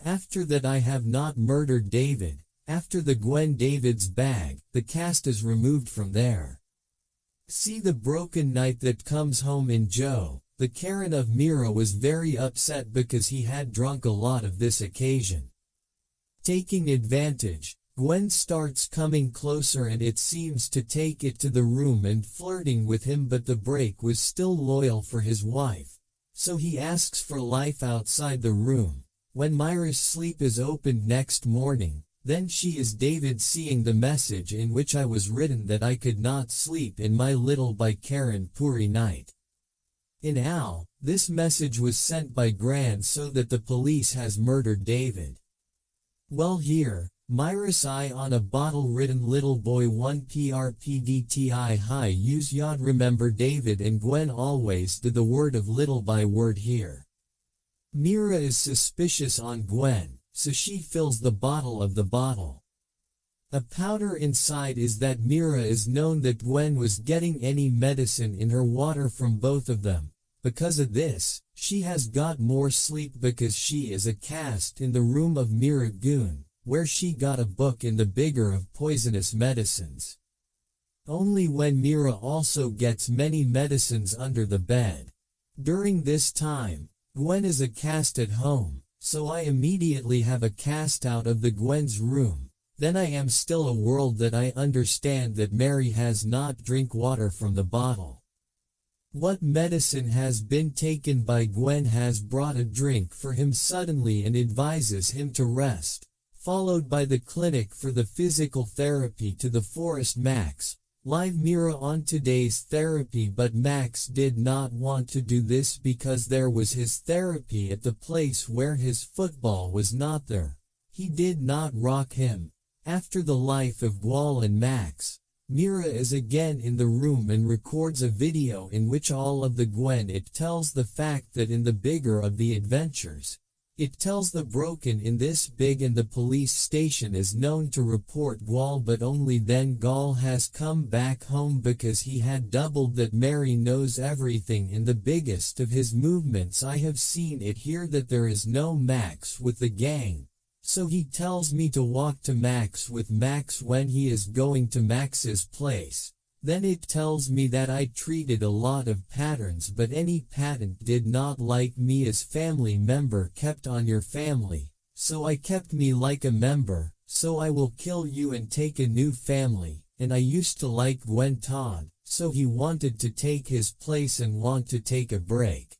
After that I have not murdered David. After the Gwen David's bag, the cast is removed from there. See the broken night that comes home in Joe. The Karen of Mira was very upset because he had drunk a lot of this occasion. Taking advantage, Gwen starts coming closer and it seems to take it to the room and flirting with him, but the break was still loyal for his wife. So he asks for life outside the room. When Mira's sleep is opened next morning, then she is David seeing the message in which I was written that I could not sleep in my little by Karen Puri night. In Al, this message was sent by Grand so that the police has murdered David. Well here, Mira's eye on a bottle written little boy 1 prpdti hi use yod remember David and Gwen always do the word of little by word here. Mira is suspicious on Gwen, so she fills the bottle of the bottle. A powder inside is that Mira is known that Gwen was getting any medicine in her water from both of them. Because of this, she has got more sleep because she is a cast in the room of Mira Goon, where she got a book in the bigger of poisonous medicines. Only when Mira also gets many medicines under the bed. During this time, Gwen is a cast at home, so I immediately have a cast out of the Gwen's room. Then I am still a world that I understand that Mary has not drink water from the bottle. What medicine has been taken by Gwen has brought a drink for him suddenly and advises him to rest, followed by the clinic for the physical therapy to the forest Max. Live Mira on today's therapy, but Max did not want to do this because there was his therapy at the place where his football was not there. He did not rock him. After the life of Gwal and Max, Mira is again in the room and records a video in which all of the Gwen it tells the fact that in the bigger of the adventures, it tells the broken in this big and the police station is known to report Gwal, but only then Gwal has come back home because he had doubled that Mary knows everything in the biggest of his movements. I have seen it here that there is no Max with the gang. So he tells me to walk to Max with Max when he is going to Max's place. Then it tells me that I treated a lot of patterns, but any pattern did not like me as family member kept on your family. So I kept me like a member, so I will kill you and take a new family. And I used to like Gwen Todd, so he wanted to take his place and want to take a break.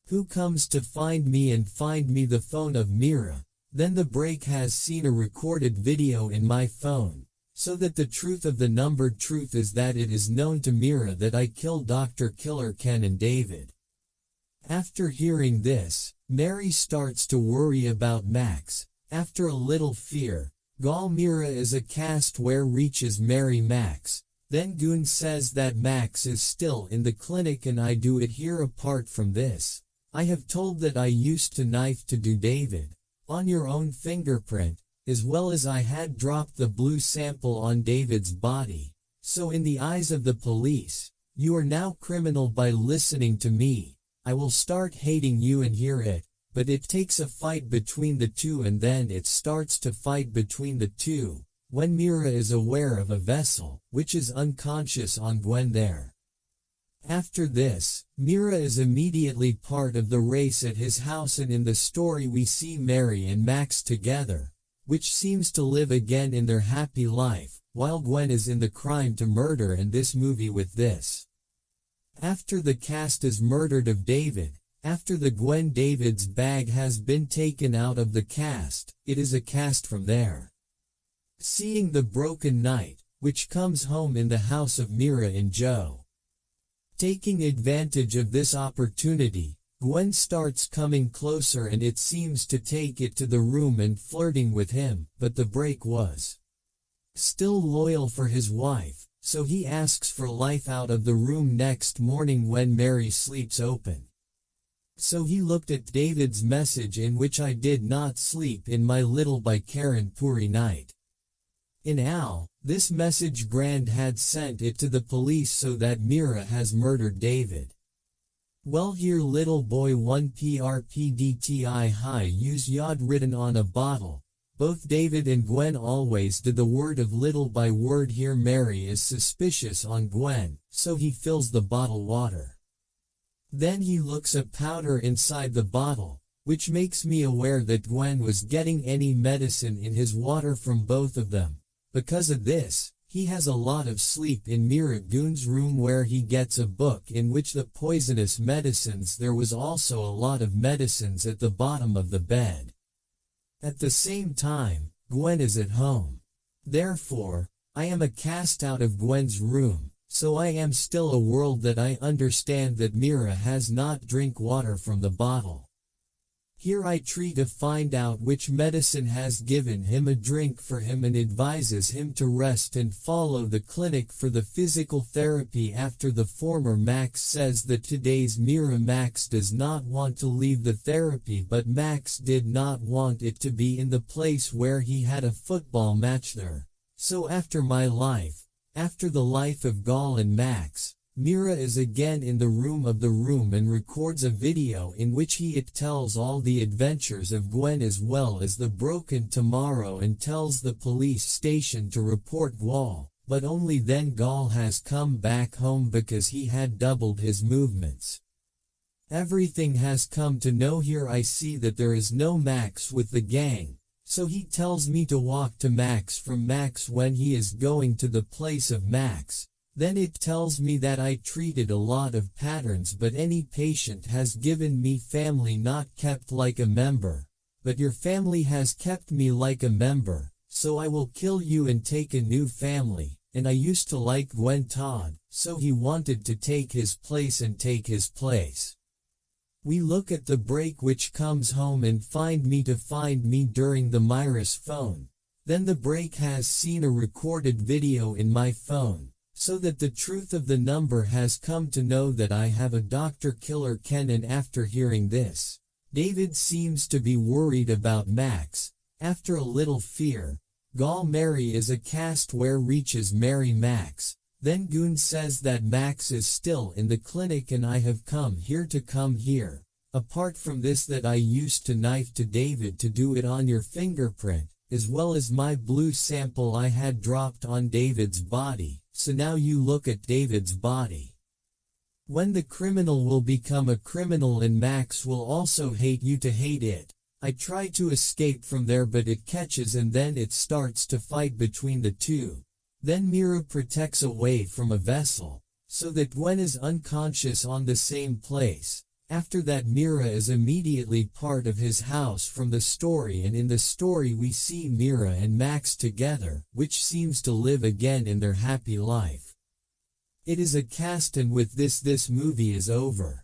Who comes to find me and find me the phone of Mira? Then the break has seen a recorded video in my phone, so that the truth of the numbered truth is that it is known to Mira that I killed Dr. Killer Ken and David. After hearing this, Mary starts to worry about Max. After a little fear, Gal Mira is a cast where reaches Mary Max. Then Goon says that Max is still in the clinic and I do it here. Apart from this, I have told that I used to knife to do David on your own fingerprint, as well as I had dropped the blue sample on David's body. So in the eyes of the police, you are now criminal by listening to me. I will start hating you and hear it, but it takes a fight between the two and then it starts to fight between the two, when Mira is aware of a vessel, which is unconscious on Gwen there. After this, Mira is immediately part of the race at his house, and in the story we see Mary and Max together, which seems to live again in their happy life, while Gwen is in the crime to murder in this movie with this. After the cast is murdered of David, after the Gwen David's bag has been taken out of the cast, it is a cast from there. Seeing the broken night, which comes home in the house of Mira and Joe. Taking advantage of this opportunity, Gwen starts coming closer and it seems to take it to the room and flirting with him, but the break was still loyal for his wife, so he asks for life out of the room next morning when Mary sleeps open. So he looked at David's message in which I did not sleep in my little by Karen Puri night. In Al, this message Grand had sent it to the police so that Mira has murdered David. Well, here little boy 1 prpdti high use yod written on a bottle. Both David and Gwen always did the word of little by word. Here Mary is suspicious on Gwen, so he fills the bottle water. Then he looks at powder inside the bottle, which makes me aware that Gwen was getting any medicine in his water from both of them. Because of this, he has a lot of sleep in Mira Goon's room where he gets a book in which the poisonous medicines. There was also a lot of medicines at the bottom of the bed. At the same time, Gwen is at home. Therefore, I am a cast out of Gwen's room, so I am still a world that I understand that Mira has not drink water from the bottle. Here I try to find out which medicine has given him a drink for him and advises him to rest and follow the clinic for the physical therapy. After the former Max says that today's Mira Max does not want to leave the therapy, but Max did not want it to be in the place where he had a football match there. So after my life, after the life of Gal and Max, Mira is again in the room and records a video in which it tells all the adventures of Gwen as well as the broken tomorrow and tells the police station to report Gal, but only then Gal has come back home because he had doubled his movements. Everything has come to know. Here I see that there is no Max with the gang, so he tells me to walk to Max from Max when he is going to the place of Max. Then it tells me that I treated a lot of patterns, but any patient has given me family not kept like a member. But your family has kept me like a member, so I will kill you and take a new family. And I used to like Gwen Todd, so he wanted to take his place and take his place. We look at the break which comes home and find me during the Mira's phone. Then the break has seen a recorded video in my phone. So that the truth of the number has come to know that I have a Dr. Killer Ken. And after hearing this, David seems to be worried about Max. After a little fear, Gal Mary is a cast where reaches Mary Max. Then Goon says that Max is still in the clinic and I have come here. Apart from this, that I used to knife to David to do it on your fingerprint, as well as my blue sample I had dropped on David's body. So now you look at David's body. When the criminal will become a criminal and Max will also hate you to hate it. I try to escape from there but it catches and then it starts to fight between the two. Then Mira protects away from a vessel, so that Gwen is unconscious on the same place. After that Mira is immediately part of his house from the story, and in the story we see Mira and Max together, which seems to live again in their happy life. It is a cast, and with this movie is over.